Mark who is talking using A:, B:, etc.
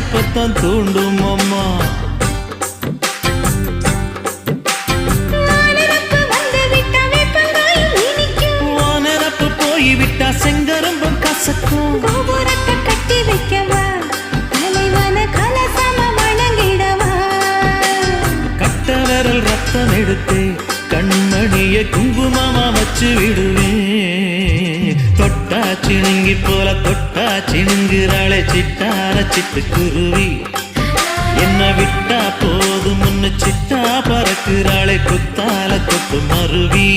A: இப்பத்தான் தூண்டும் அம்மா. வானரப்பு போய்விட்டா செங்கரும்பும் கசக்கும்.
B: கோபுரத்தை கட்டி வைக்கவா, தலைவன கலசம வணங்கிடவா.
A: கட்ட விரல் ரத்தம் எடுத்து கண்மணிய குங்குமமா வச்சு விடுவேன். தொட்டா சிணுங்கி போல தொட்டா சிணுங்குறாளே சிட்டார சிட்டுக்குருவி. என்ன விட்டா போதும் முன்னு சிட்டா பறக்குறாளே குத்தால தொட்டு மருவி.